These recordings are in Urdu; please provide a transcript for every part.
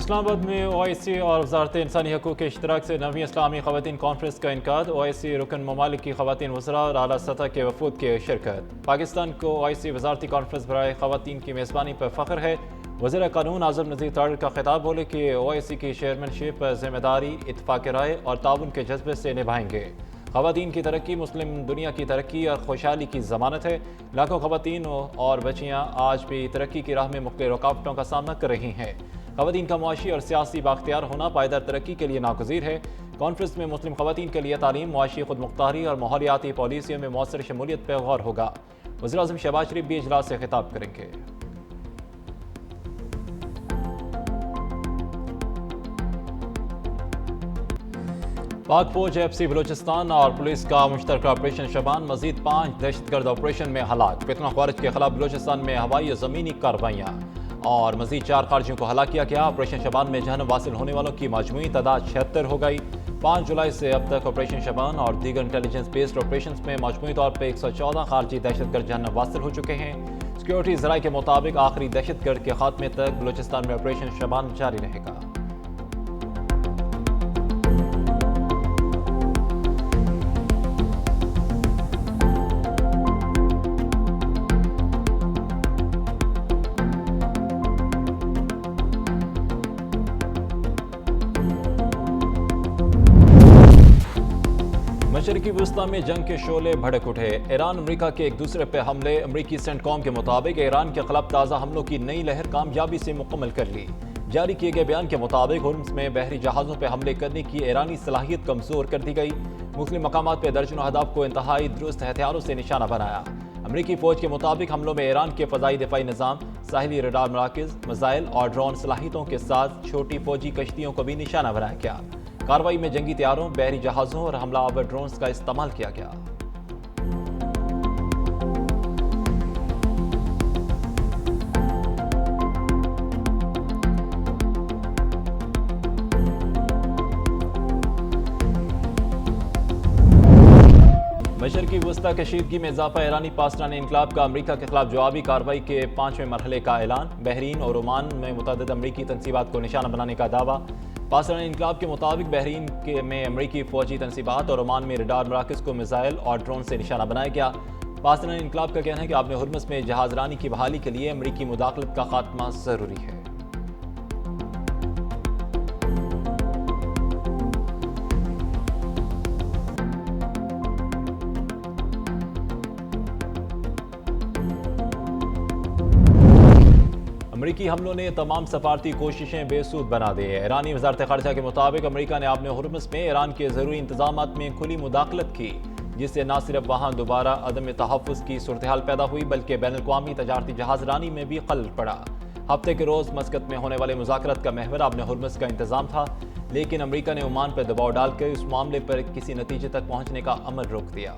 اسلام آباد میں OIC اور وزارت انسانی حقوق کے اشتراک سے 9ویں اسلامی خواتین کانفرنس کا انعقاد۔ OIC رکن ممالک کی خواتین وزراء اور اعلیٰ سطح کے وفود کی شرکت۔ پاکستان کو OIC وزارتی کانفرنس برائے خواتین کی میزبانی پر فخر ہے۔ وزیر قانون اعظم نذیر تاڑر کا خطاب، بولے کہ OIC کی چیئرمین شپ ذمہ داری، اتفاق رائے اور تعاون کے جذبے سے نبھائیں گے۔ خواتین کی ترقی مسلم دنیا کی ترقی اور خوشحالی کی ضمانت ہے۔ لاکھوں خواتین اور بچیاں آج بھی ترقی کی راہ میں مختلف رکاوٹوں کا سامنا کر رہی ہیں۔ خواتین کا معاشی اور سیاسی بااختیار ہونا پائیدار ترقی کے لیے ناگزیر ہے۔ کانفرنس میں مسلم خواتین کے لیے تعلیم، معاشی خود مختاری اور ماحولیاتی پالیسیوں میں مؤثر شمولیت پر غور ہوگا۔ وزیراعظم شہباز شریف بھی اجلاس سے خطاب کریں گے۔ پاک فوج FC بلوچستان اور پولیس کا مشترکہ آپریشن شبان، مزید 5 دہشت گرد آپریشن میں ہلاک۔ فتنہ خوارج کے خلاف بلوچستان میں ہوائی اور زمینی کارروائیاں، اور مزید 4 خارجیوں کو ہلاک کیا گیا۔ آپریشن شبان میں جہنم واصل ہونے والوں کی مجموعی تعداد 76 ہو گئی۔ 5 جولائی سے اب تک آپریشن شبان اور دیگر انٹیلیجنس بیسڈ آپریشنز میں مجموعی طور پر 114 خارجی دہشت گرد جہنم واصل ہو چکے ہیں۔ سیکیورٹی ذرائع کے مطابق آخری دہشت گرد کے خاتمے تک بلوچستان میں آپریشن شبان جاری رہے گا۔ مشرقی وسطی میں جنگ کے شعلے بھڑک اٹھے۔ ایران امریکہ کے ایک دوسرے پہ حملے۔ امریکی سینٹ کام کے مطابق ایران کے خلاف تازہ حملوں کی نئی لہر کامیابی سے مکمل کر لی۔ جاری کیے گئے بیان کے مطابق ہرمز میں بحری جہازوں پہ حملے کرنے کی ایرانی صلاحیت کمزور کر دی گئی۔ مختلف مقامات پہ درجنوں اہداف کو انتہائی درست ہتھیاروں سے نشانہ بنایا۔ امریکی فوج کے مطابق حملوں میں ایران کے فضائی دفاعی نظام، ساحلی ریڈار مراکز، میزائل اور ڈرون صلاحیتوں کے ساتھ چھوٹی فوجی کشتیوں کو بھی نشانہ بنایا گیا۔ کارروائی میں جنگی طیاروں، بحری جہازوں اور حملہ آور ڈرونز کا استعمال کیا گیا۔ مشرقی وسطی کشیدگی میں اضافہ۔ ایرانی پاسداران انقلاب کا امریکہ کے خلاف جوابی کارروائی کے 5ویں مرحلے کا اعلان۔ بحرین اور عمان میں متعدد امریکی تنصیبات کو نشانہ بنانے کا دعویٰ۔ پاسداران انقلاب کے مطابق بحرین میں امریکی فوجی تنصیبات اور عمان میں ریڈار مراکز کو میزائل اور ڈرون سے نشانہ بنایا گیا۔ پاسداران انقلاب کا کہنا ہے کہ آبِ ہرمز میں جہاز رانی کی بحالی کے لیے امریکی مداخلت کا خاتمہ ضروری ہے۔ امریکی حملوں نے تمام سفارتی کوششیں بے سود بنا دی ہے۔ ایرانی وزارت خارجہ کے مطابق امریکہ نے آبِ ہرمز میں ایران کے ضروری انتظامات میں کھلی مداخلت کی، جس سے نہ صرف وہاں دوبارہ عدم تحفظ کی صورتحال پیدا ہوئی بلکہ بین الاقوامی تجارتی جہاز رانی میں بھی خلل پڑا۔ ہفتے کے روز مسقط میں ہونے والے مذاکرات کا محور آبِ ہرمز کا انتظام تھا، لیکن امریکہ نے عمان پر دباؤ ڈال کر اس معاملے پر کسی نتیجے تک پہنچنے کا عمل روک دیا۔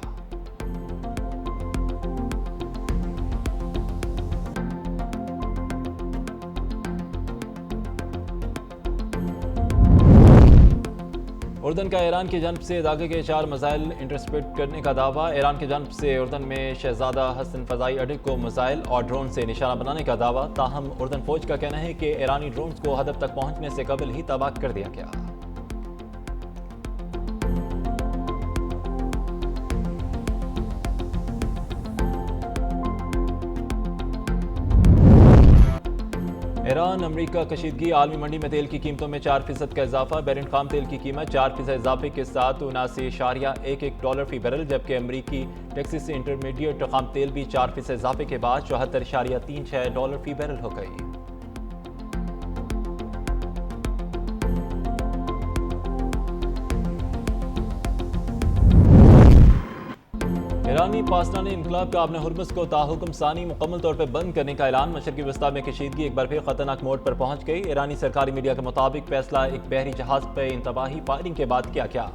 اردن کا ایران کی جانب سے داغے کے 4 میزائل انٹرسپٹ کرنے کا دعویٰ۔ ایران کی جانب سے اردن میں شہزادہ حسن فضائی اڈے کو میزائل اور ڈرون سے نشانہ بنانے کا دعویٰ۔ تاہم اردن فوج کا کہنا ہے کہ ایرانی ڈرونز کو ہدف تک پہنچنے سے قبل ہی تباہ کر دیا گیا۔ ایران امریکہ کشیدگی۔ عالمی منڈی میں تیل کی قیمتوں میں 4% کا اضافہ۔ بیرنٹ خام تیل کی قیمت 4% اضافے کے ساتھ $79.11 فی بیرل، جبکہ امریکی ٹیکسس انٹرمیڈیٹ خام تیل بھی 4% اضافے کے بعد $74.36 فی بیرل ہو گئی۔ ایرانی پاسداران انقلاب کا آبِ ہرمز کو تاحکم ثانی مکمل طور پر بند کرنے کا اعلان۔ مشرقی وسطی میں کشیدگی ایک بار پھر خطرناک موڑ پر پہنچ گئی۔ ایرانی سرکاری میڈیا کے مطابق فیصلہ ایک بحری جہاز پر انتباہی فائرنگ کے بعد کیا گیا۔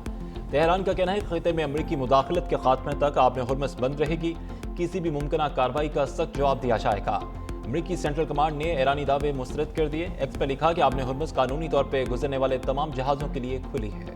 تہران کا کہنا ہے کہ خطے میں امریکی مداخلت کے خاتمے تک آبِ ہرمز بند رہے گی۔ کسی بھی ممکنہ کارروائی کا سخت جواب دیا جائے گا۔ امریکی سینٹرل کمانڈ نے ایرانی دعوے مسترد کر دیے۔ ایکس پر لکھا کہ آبِ ہرمز قانونی طور پر گزرنے والے تمام جہازوں کے لیے کھلی ہے۔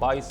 22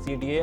CDA